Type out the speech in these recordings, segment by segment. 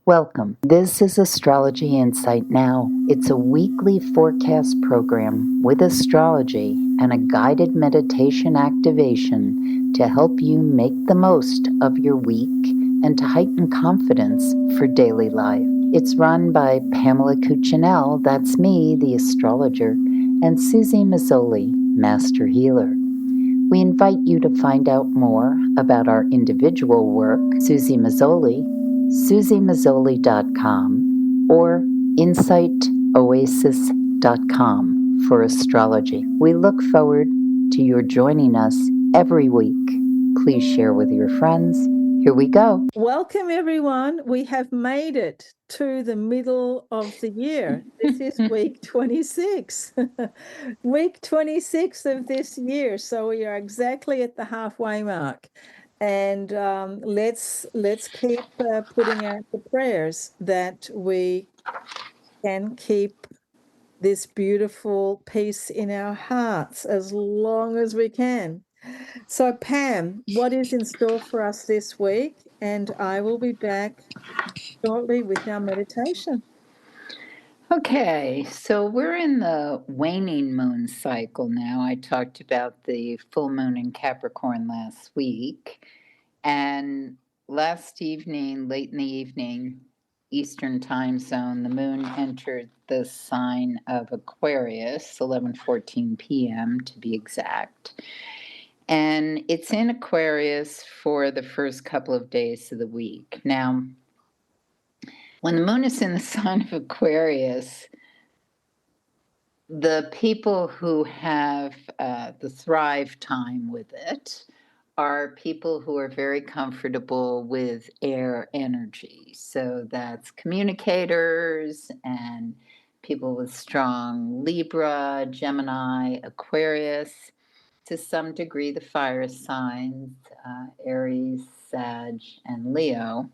Welcome. This is Astrology Insight Now. It's a weekly forecast program with astrology and a guided meditation activation to help you make the most of your week and to heighten confidence for daily life. It's run by Pamela Cuccinell, that's me, the astrologer, and Susie Mazzoli, Master Healer. We invite you to find out more about our individual work, Susie Mazzoli, susiemazzoli.com, or insightoasis.com for astrology. We look forward to your joining us every week. Please share with your friends. Here we go. Welcome, everyone. We have made it to the middle of the year. This is week 26. Week 26 of this year. So we are exactly at the halfway mark. And let's keep putting out the prayers that we can keep this beautiful peace in our hearts as long as we can. So, Pam, what is in store for us this week? And I will be back shortly with our meditation. Okay, so we're in the waning moon cycle now. I talked about the full moon in Capricorn last week. And last evening, late in the evening, Eastern time zone, the moon entered the sign of Aquarius, 11:14 p.m. to be exact. And it's in Aquarius for the first couple of days of the week. Now, when the moon is in the sign of Aquarius, the people who have the thrive time with it are people who are very comfortable with air energy. So that's communicators and people with strong Libra, Gemini, Aquarius, to some degree the fire signs, Aries, Sag, and Leo.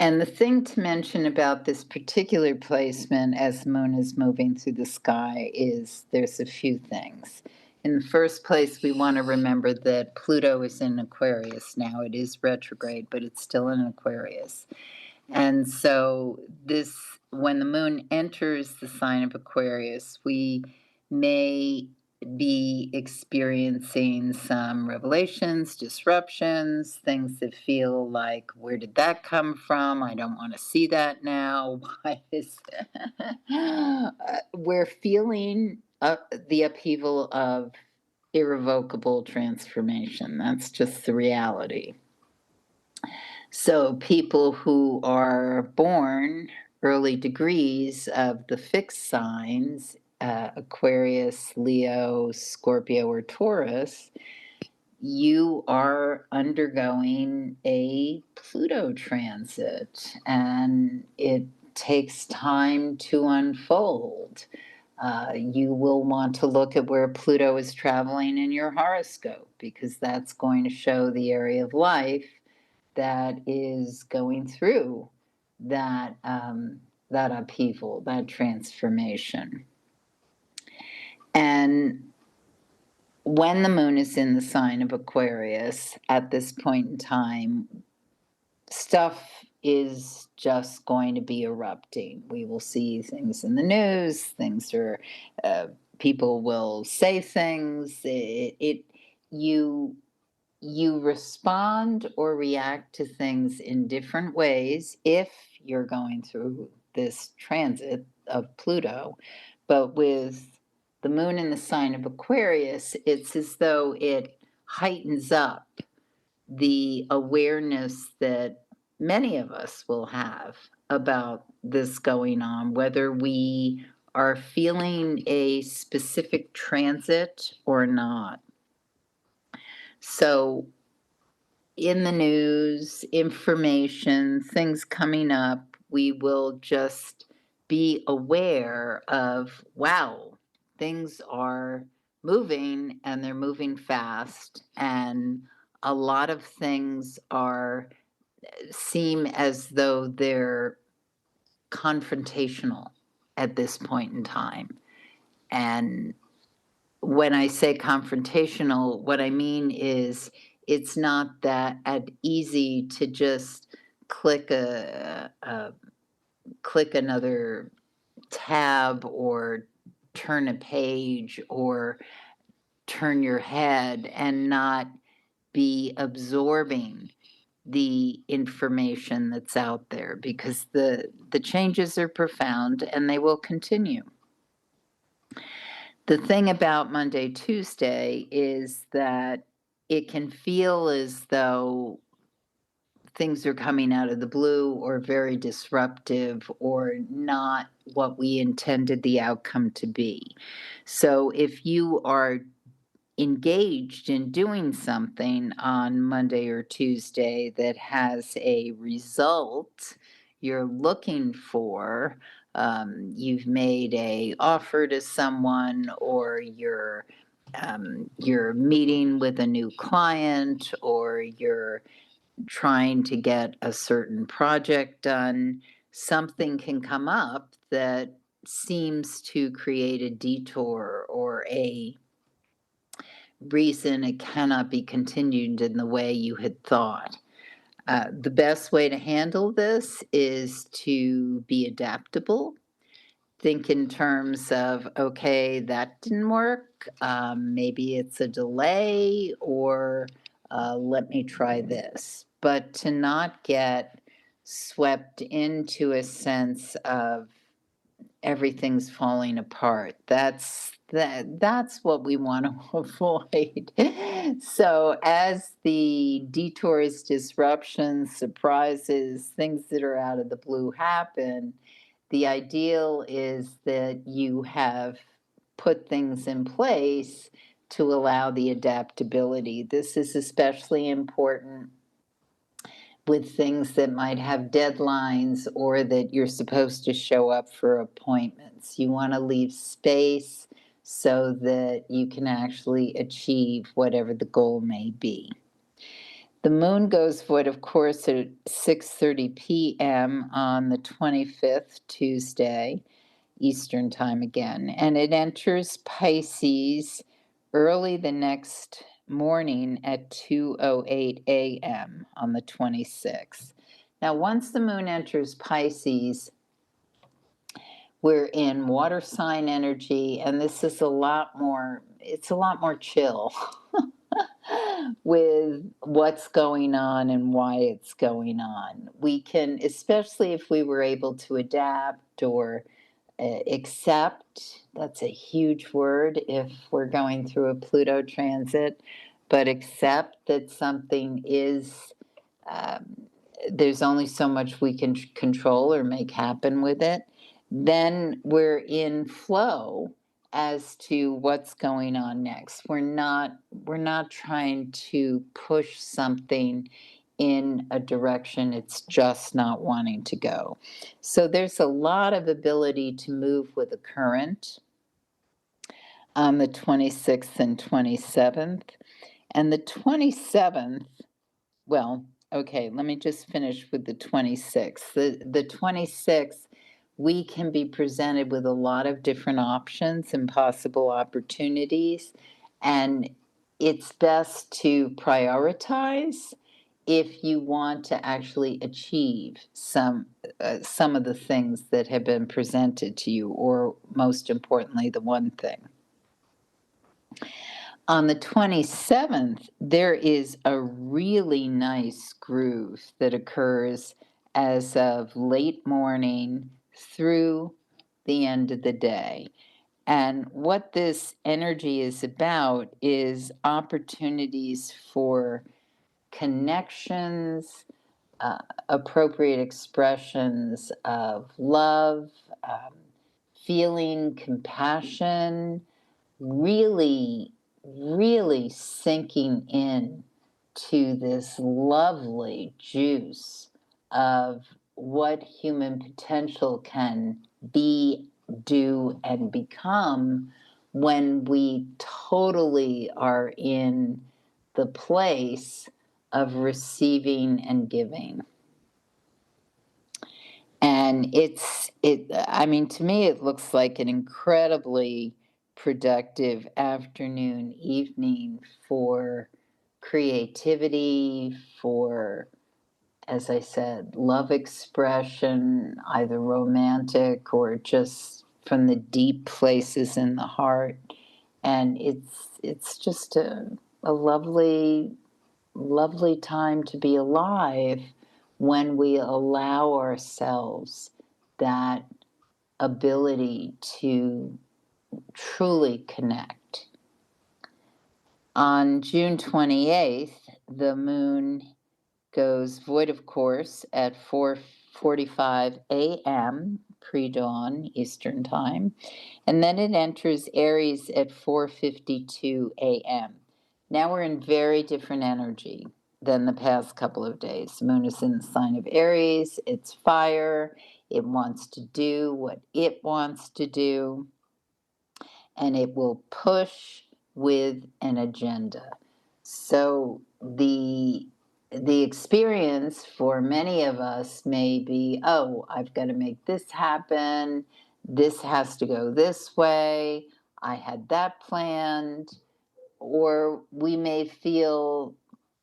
And the thing to mention about this particular placement as the moon is moving through the sky is there's a few things. In the first place, we want to remember that Pluto is in Aquarius now. It is retrograde, but it's still in Aquarius. And so this, when the moon enters the sign of Aquarius, we may be experiencing some revelations, disruptions, things that feel like, where did that come from? I don't want to see that now. Why is we're feeling the upheaval of irrevocable transformation. That's just the reality. So people who are born early degrees of the fixed signs, Aquarius, Leo, Scorpio, or Taurus, you are undergoing a Pluto transit, and it takes time to unfold. You will want to look at where Pluto is traveling in your horoscope, because that's going to show the area of life that is going through that that upheaval, that transformation. And when the moon is in the sign of Aquarius at this point in time, stuff is just going to be erupting. We will see things in the news. Things are people will say things. You respond or react to things in different ways if you're going through this transit of Pluto. But with the moon in the sign of Aquarius, it's as though it heightens up the awareness that many of us will have about this going on, whether we are feeling a specific transit or not. So in the news, information, things coming up, we will just be aware of, wow, things are moving and they're moving fast. And a lot of things seem as though they're confrontational at this point in time. And when I say confrontational, what I mean is it's not that easy to just click click another tab or turn a page or turn your head and not be absorbing the information that's out there because the changes are profound and they will continue. The thing about Monday, Tuesday is that it can feel as though things are coming out of the blue or very disruptive or not what we intended the outcome to be. So if you are engaged in doing something on Monday or Tuesday that has a result you're looking for, you've made a offer to someone or you're meeting with a new client or you're trying to get a certain project done, something can come up that seems to create a detour or a reason it cannot be continued in the way you had thought. The best way to handle this is to be adaptable. Think in terms of, okay, that didn't work. Maybe it's a delay, or let me try this. But to not get swept into a sense of everything's falling apart. That's what we want to avoid. So as the detours, disruptions, surprises, things that are out of the blue happen, the ideal is that you have put things in place to allow the adaptability. This is especially important with things that might have deadlines or that you're supposed to show up for appointments. You want to leave space so that you can actually achieve whatever the goal may be. The moon goes void, of course, at 6:30 p.m. on the 25th, Tuesday, Eastern Time again, and it enters Pisces early the next morning at 2:08 a.m. on the 26th. Now, once the moon enters Pisces, we're in water sign energy, and this is it's a lot more chill with what's going on and why it's going on. We can, especially if we were able to adapt or accept, that's a huge word if we're going through a Pluto transit, but accept that something is, um, there's only so much we can control or make happen with it. Then we're in flow as to what's going on next. We're not trying to push something in a direction it's just not wanting to go. So there's a lot of ability to move with the current on the 26th and 27th. And the 27th, well, okay, let me just finish with the 26th. The 26th, we can be presented with a lot of different options and possible opportunities. And it's best to prioritize if you want to actually achieve some of the things that have been presented to you, or most importantly, the one thing. On the 27th, there is a really nice groove that occurs as of late morning through the end of the day. And what this energy is about is opportunities for connections, appropriate expressions of love, feeling compassion, really, really sinking in to this lovely juice of what human potential can be, do, and become when we totally are in the place of receiving and giving. And I mean, to me, it looks like an incredibly productive afternoon, evening for creativity, for as I said, love expression, either romantic or just from the deep places in the heart. And it's just a lovely, lovely time to be alive when we allow ourselves that ability to truly connect. On June 28th, the moon goes void of course at 4:45 a.m. pre-dawn Eastern time, and then it enters Aries at 4:52 a.m. Now we're in very different energy than the past couple of days. The moon is in the sign of Aries. It's fire. It wants to do what it wants to do, and it will push with an agenda. So the experience for many of us may be, oh, I've got to make this happen. This has to go this way. I had that planned. Or we may feel,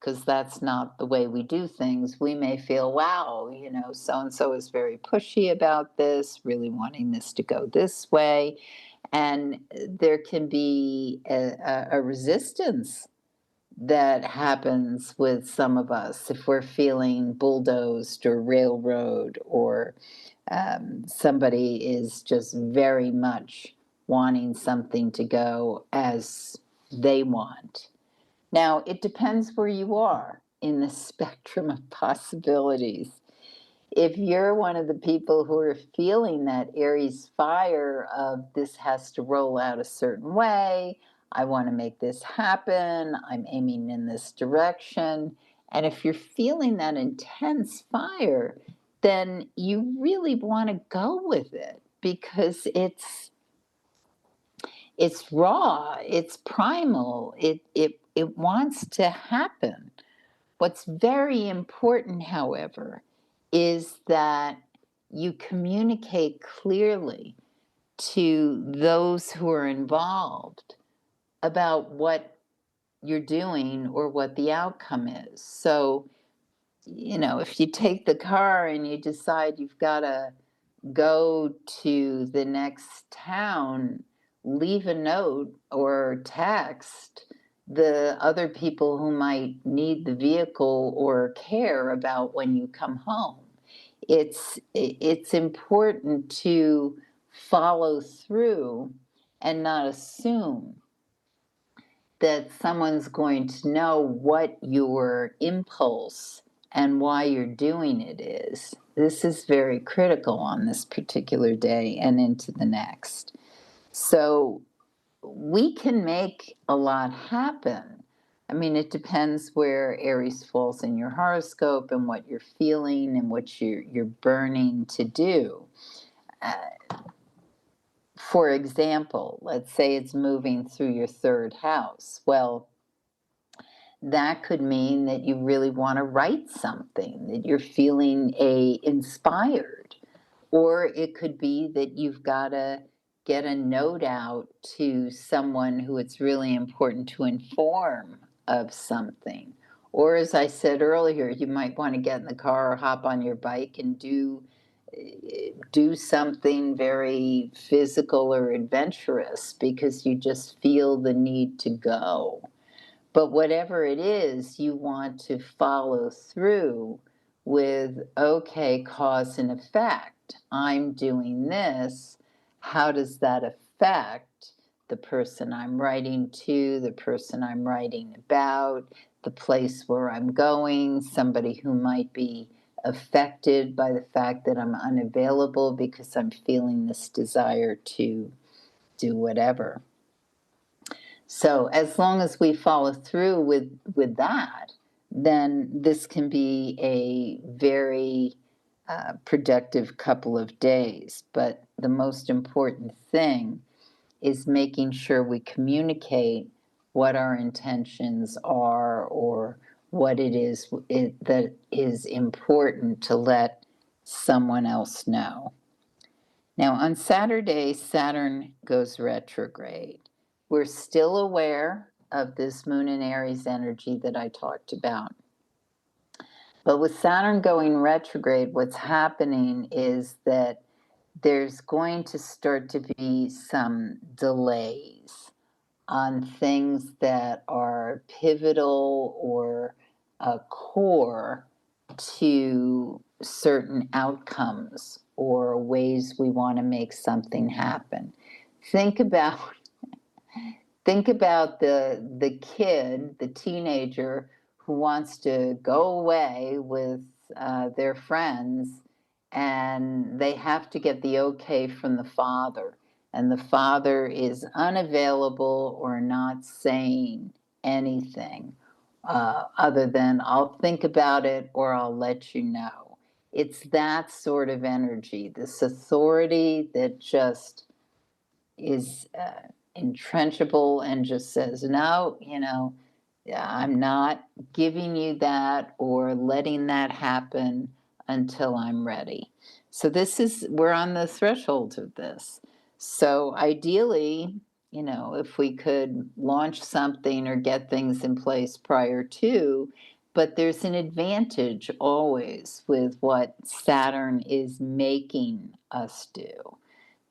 because that's not the way we do things, we may feel, wow, so and so is very pushy about this, really wanting this to go this way. And there can be a resistance that happens with some of us if we're feeling bulldozed or railroad, or somebody is just very much wanting something to go as they want. Now, it depends where you are in the spectrum of possibilities. If you're one of the people who are feeling that Aries fire of this has to roll out a certain way, I want to make this happen, I'm aiming in this direction. And if you're feeling that intense fire, then you really want to go with it because it's raw, it's primal, it wants to happen. What's very important, however, is that you communicate clearly to those who are involved about what you're doing or what the outcome is. So, if you take the car and you decide you've got to go to the next town, leave a note or text the other people who might need the vehicle or care about when you come home. It's important to follow through and not assume that someone's going to know what your impulse and why you're doing it is. This is very critical on this particular day and into the next. So we can make a lot happen. I mean, it depends where Aries falls in your horoscope and what you're feeling and what you're burning to do. For example, let's say it's moving through your third house. Well, that could mean that you really want to write something, that you're feeling inspired. Or it could be that you've got to get a note out to someone who it's really important to inform of something. Or as I said earlier, you might want to get in the car or hop on your bike and do something very physical or adventurous because you just feel the need to go. But whatever it is, you want to follow through with, okay, cause and effect. I'm doing this. How does that affect the person I'm writing to, the person I'm writing about, the place where I'm going, somebody who might be affected by the fact that I'm unavailable because I'm feeling this desire to do whatever. So as long as we follow through with that, then this can be a very productive couple of days. But the most important thing is making sure we communicate what our intentions are or what it is that is important to let someone else know. Now, on Saturday, Saturn goes retrograde. We're still aware of this Moon and Aries energy that I talked about. But with Saturn going retrograde, what's happening is that there's going to start to be some delays on things that are pivotal or core to certain outcomes or ways we want to make something happen. Think about think about the kid, the teenager who wants to go away with their friends, and they have to get the okay from the father, and the father is unavailable or not saying anything other than "I'll think about it" or "I'll let you know." It's that sort of energy, this authority that just is entrenchable and just says, no, I'm not giving you that or letting that happen until I'm ready. So we're on the threshold of this. So ideally, if we could launch something or get things in place prior to, but there's an advantage always with what Saturn is making us do,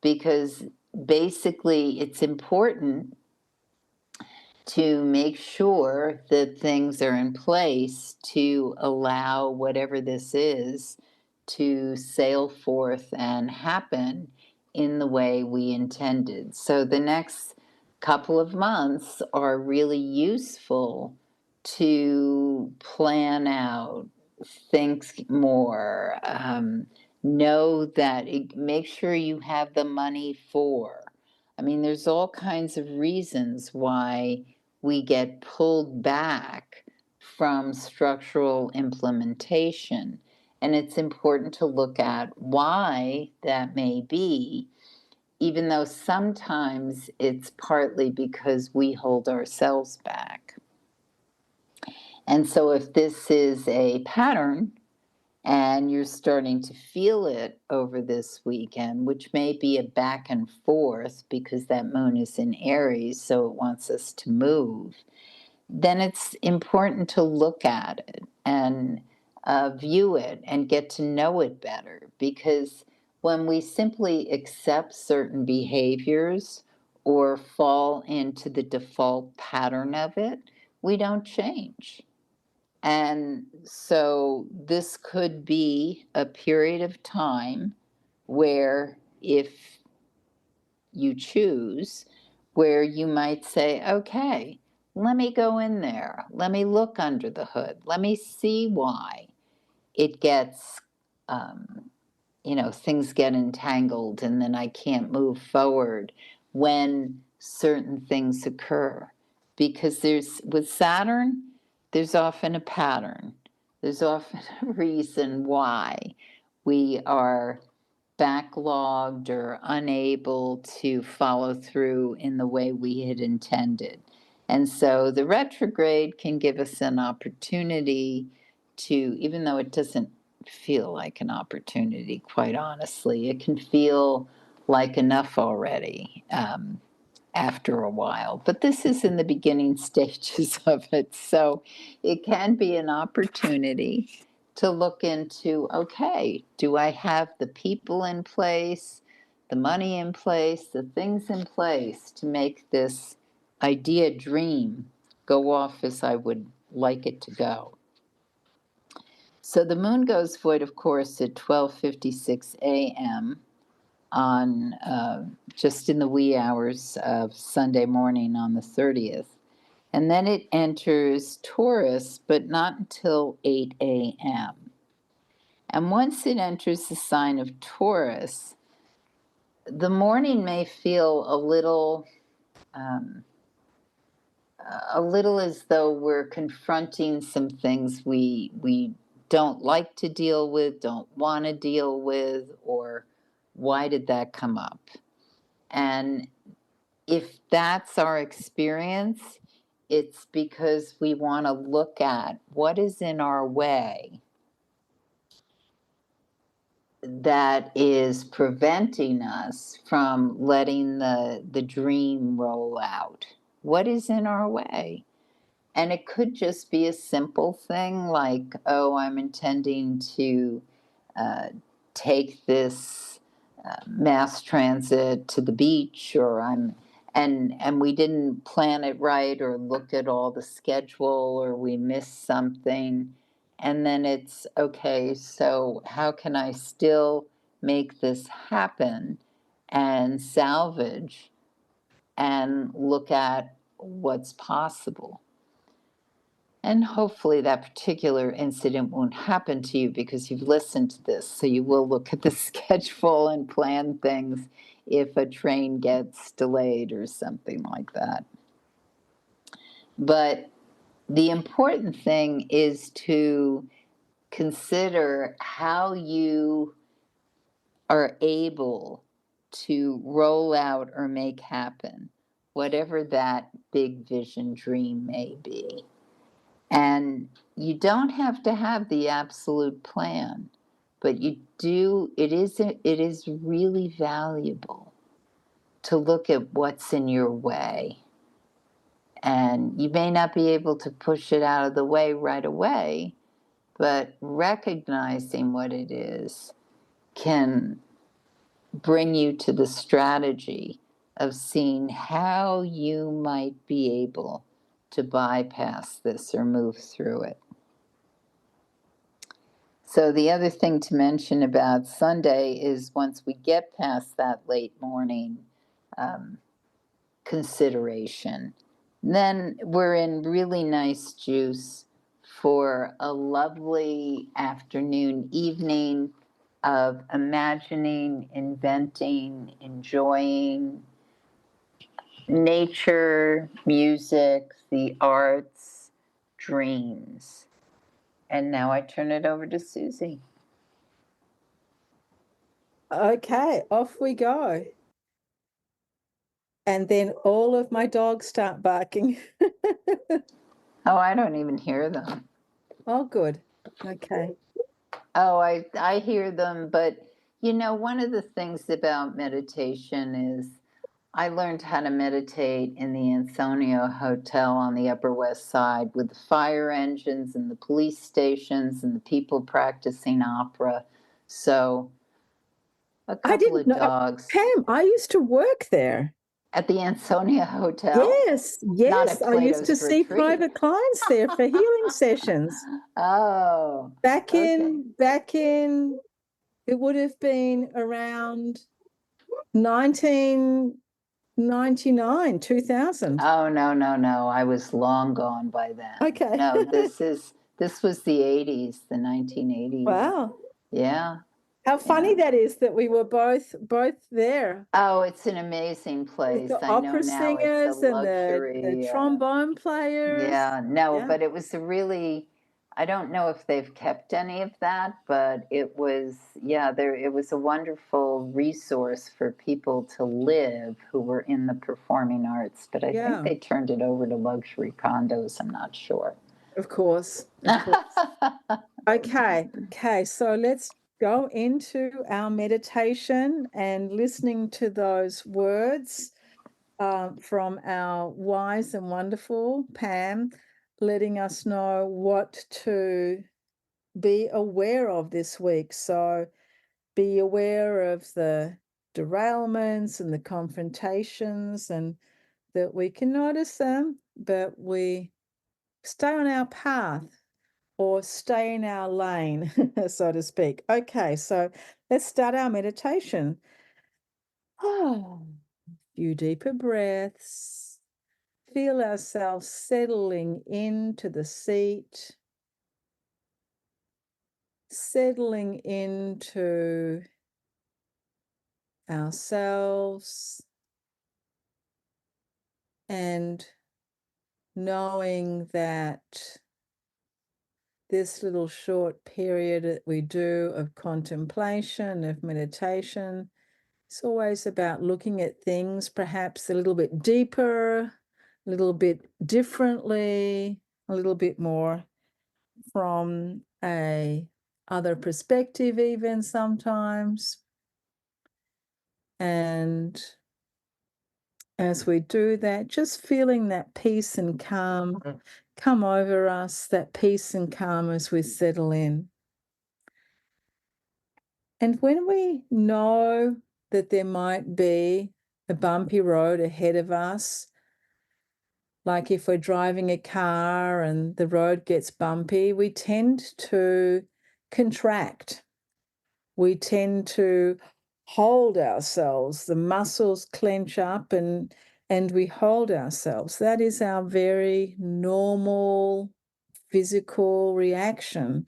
because basically it's important to make sure that things are in place to allow whatever this is to sail forth and happen in the way we intended. So the next couple of months are really useful to plan out, think more, know that make sure you have the money for. I mean, there's all kinds of reasons why we get pulled back from structural implementation. And it's important to look at why that may be, even though sometimes it's partly because we hold ourselves back. And so if this is a pattern, and you're starting to feel it over this weekend, which may be a back and forth because that moon is in Aries, so it wants us to move, then it's important to look at it and view it and get to know it better. Because when we simply accept certain behaviors or fall into the default pattern of it, we don't change. And so this could be a period of time where, if you choose, where you might say, okay, let me go in there. Let me look under the hood. Let me see why it gets, things get entangled and then I can't move forward when certain things occur. Because with Saturn, there's often a pattern. There's often a reason why we are backlogged or unable to follow through in the way we had intended. And so the retrograde can give us an opportunity to, even though it doesn't feel like an opportunity, quite honestly, it can feel like enough already. After a while. But this is in the beginning stages of it. So it can be an opportunity to look into, okay, do I have the people in place, the money in place, the things in place to make this idea dream go off as I would like it to go? So the moon goes void, of course, at 12:56 a.m. on just in the wee hours of Sunday morning on the 30th. And then it enters Taurus, but not until 8 a.m. And once it enters the sign of Taurus, the morning may feel um, a little as though we're confronting some things we don't like to deal with, don't want to deal with, or why did that come up? And if that's our experience, it's because we want to look at what is in our way that is preventing us from letting the dream roll out. What is in our way? And it could just be a simple thing like, oh, I'm intending to uh, take this mass transit to the beach, or and we didn't plan it right or look at all the schedule, or we missed something. And then it's okay, so how can I still make this happen and salvage and look at what's possible? And hopefully that particular incident won't happen to you because you've listened to this. So you will look at the schedule and plan things if a train gets delayed or something like that. But the important thing is to consider how you are able to roll out or make happen whatever that big vision dream may be. And you don't have to have the absolute plan, but it is really valuable to look at what's in your way. And you may not be able to push it out of the way right away, but recognizing what it is can bring you to the strategy of seeing how you might be able to bypass this or move through it. So the other thing to mention about Sunday is once we get past that late morning um, consideration, then we're in really nice juice for a lovely afternoon, evening of imagining, inventing, enjoying nature, music, the arts, dreams. And now I turn it over to Susie. Okay, off we go. And then all of my dogs start barking. Oh, I don't even hear them. Oh, good. Okay. Oh, I hear them, but one of the things about meditation is I learned how to meditate in the Ansonia Hotel on the Upper West Side with the fire engines and the police stations and the people practicing opera. So, a I couple didn't of know. dogs Pam, I used to work there. at the Ansonia Hotel, Yes, not yes. at I used to Plato's see Retreat. private clients there for healing sessions. Oh, Back okay. in, back in, it would have been around 1999, 2000. Oh, no, no, no. I was long gone by then. Okay. No, this was the 80s, the 1980s. Wow. Yeah. How Yeah. funny that is that we were both there Oh, it's an amazing with place. the I know opera now it's a singers and the luxury. trombone players. Yeah, no, Yeah. but it was a really, I don't know if they've kept any of that, but it was, yeah, it was a wonderful resource for people to live who were in the performing arts. But I think Yeah. they turned it over to luxury condos. I'm not sure. Of course. Of course. Okay. Okay. So let's go into our meditation and listening to those words from our wise and wonderful Pam, letting us know what to be aware of this week. So be aware of the derailments and the confrontations, and that we can notice them, but we stay on our path or stay in our lane, so to speak. Okay, so let's start our meditation. Oh, few deeper breaths. Feel ourselves settling into the seat, settling into ourselves, and knowing that this little short period that we do of contemplation, of meditation, it's always about looking at things perhaps a little bit deeper, a little bit differently, a little bit more from a other perspective even sometimes. And as we do that, just feeling that peace and calm come over us, that peace and calm as we settle in. And when we know that there might be a bumpy road ahead of us, like if we're driving a car and the road gets bumpy, we tend to contract. We tend to hold ourselves. The muscles clench up and we hold ourselves. That is our very normal physical reaction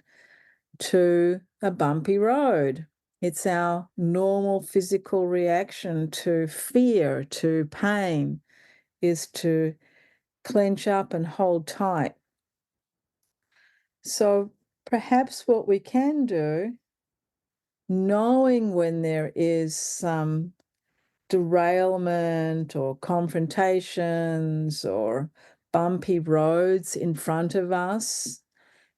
to a bumpy road. It's our normal physical reaction to fear, to pain, is to clench up and hold tight. So perhaps what we can do, knowing when there is some derailment or confrontations or bumpy roads in front of us,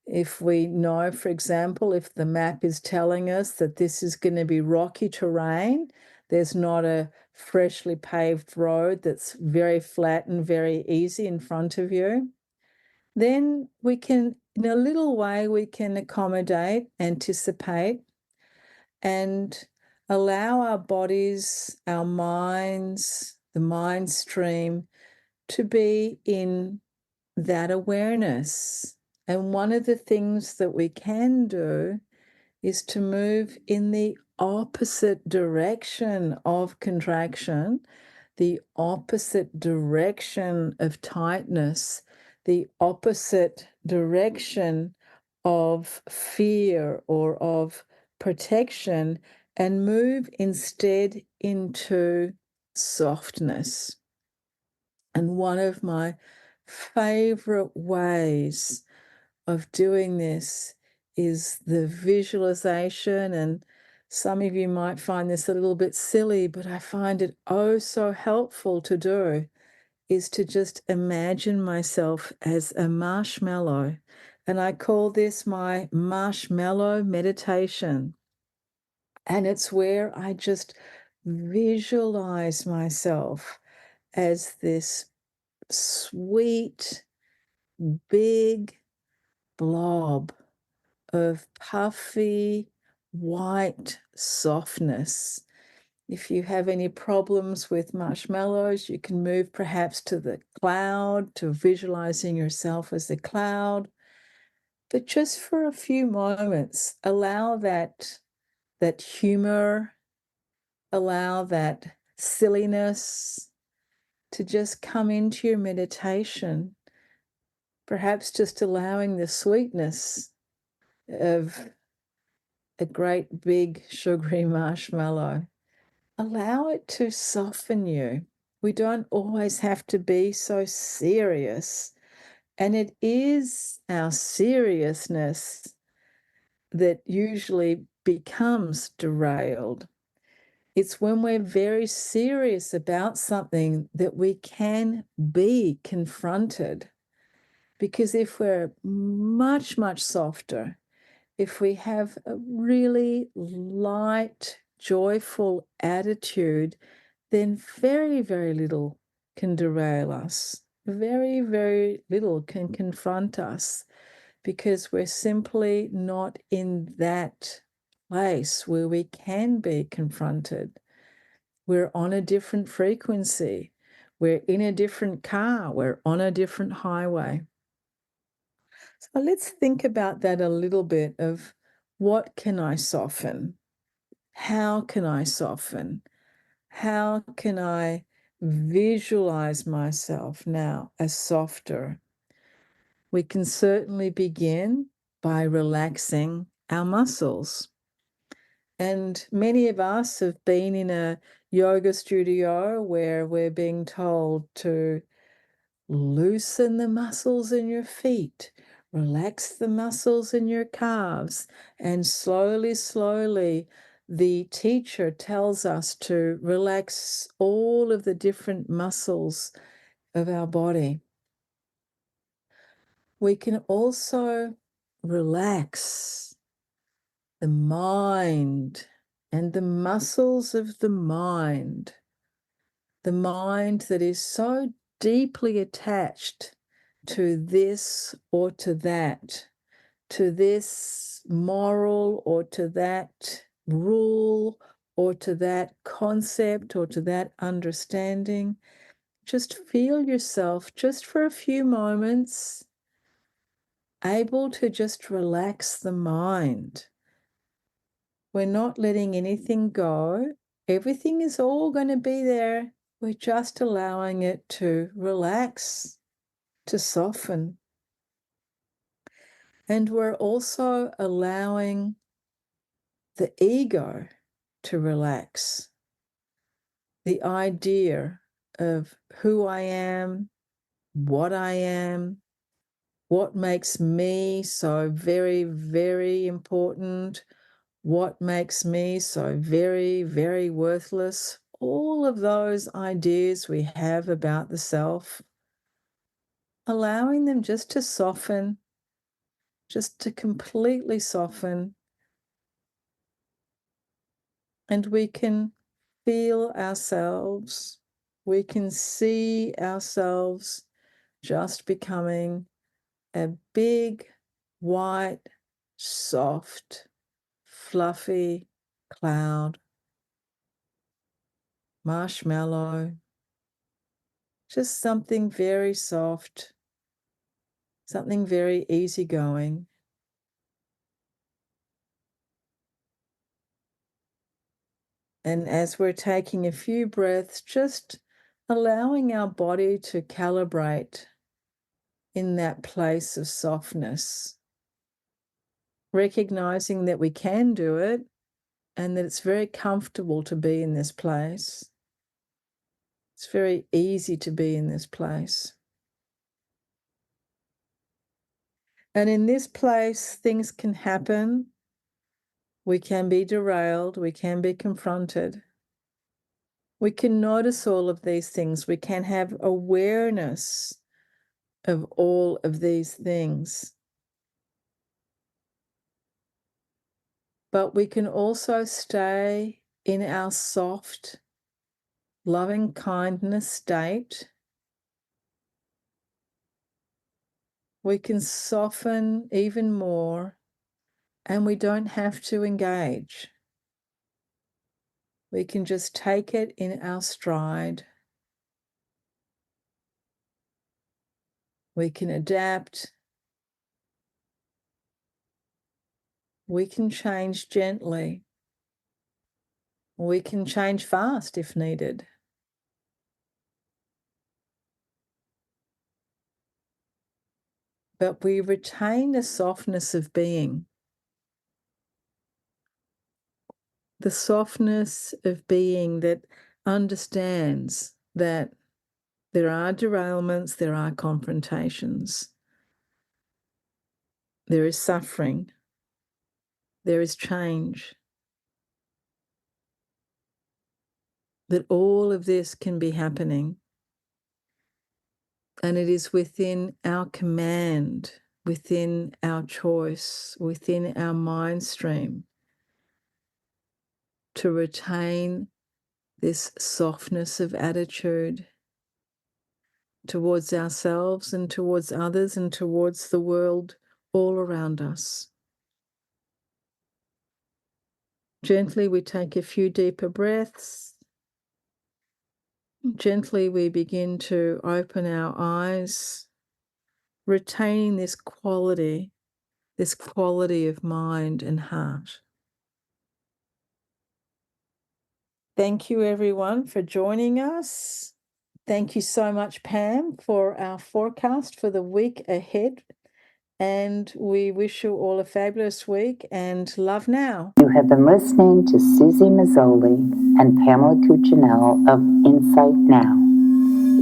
if we know, for example, if the map is telling us that this is going to be rocky terrain, there's not a freshly paved road that's very flat and very easy in front of you, then we can, in a little way, we can accommodate, anticipate, and allow our bodies, our minds, the mind stream to be in that awareness. And one of the things that we can do is to move in the opposite direction of contraction, the opposite direction of tightness, the opposite direction of fear or of protection, and move instead into softness. And one of my favorite ways of doing this is the visualization. And some of you might find this a little bit silly, but I find it oh so helpful to do, is to just imagine myself as a marshmallow. And I call this my marshmallow meditation. And it's where I just visualize myself as this sweet, big blob of puffy, white softness. If you have any problems with marshmallows, you can move perhaps to the cloud, to visualizing yourself as a cloud. But just for a few moments, allow that humor, allow that silliness to just come into your meditation, perhaps just allowing the sweetness of a great big sugary marshmallow. Allow it to soften you. We don't always have to be so serious. And it is our seriousness that usually becomes derailed. It's when we're very serious about something that we can be confronted. Because if we're much, much softer, if we have a really light, joyful attitude, then very, very little can derail us. Very, very little can confront us because we're simply not in that place where we can be confronted. We're on a different frequency. We're in a different car. We're on a different highway. So let's think about that a little bit of what can I soften? How can I soften? How can I visualize myself now as softer? We can certainly begin by relaxing our muscles. And many of us have been in a yoga studio where we're being told to loosen the muscles in your feet, relax the muscles in your calves, and slowly, slowly, the teacher tells us to relax all of the different muscles of our body. We can also relax the mind and the muscles of the mind that is so deeply attached to this or to that, to this moral or to that rule or to that concept or to that understanding. Just feel yourself, just for a few moments, able to just relax the mind. We're not letting anything go. Everything is all going to be there. We're just allowing it to relax, to soften. And we're also allowing the ego to relax. The idea of who I am, what makes me so very, very important, what makes me so very, very worthless, all of those ideas we have about the self, allowing them just to soften, just to completely soften, and we can feel ourselves, we can see ourselves just becoming a big, white, soft, fluffy cloud, marshmallow, just something very soft, something very easygoing. And as we're taking a few breaths, just allowing our body to calibrate in that place of softness, recognizing that we can do it and that it's very comfortable to be in this place. It's very easy to be in this place. And in this place, things can happen. We can be derailed. We can be confronted. We can notice all of these things. We can have awareness of all of these things. But we can also stay in our soft, loving kindness state. We can soften even more, and we don't have to engage. We can just take it in our stride. We can adapt. We can change gently. We can change fast if needed. But we retain the softness of being. The softness of being that understands that there are derailments, there are confrontations, there is suffering, there is change, that all of this can be happening. And it is within our command, within our choice, within our mind stream to retain this softness of attitude towards ourselves and towards others and towards the world all around us. Gently, we take a few deeper breaths. Gently, we begin to open our eyes, retaining this quality of mind and heart. Thank you, everyone, for joining us. Thank you so much, Pam, for our forecast for the week ahead. And we wish you all a fabulous week and love now. You have been listening to Susie Mazzoli and Pamela Cuccinell of Insight Now.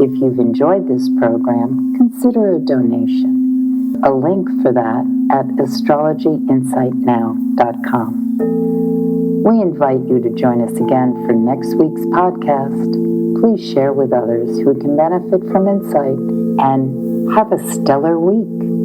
If you've enjoyed this program, consider a donation. A link for that at astrologyinsightnow.com. We invite you to join us again for next week's podcast. Please share with others who can benefit from insight, and have a stellar week.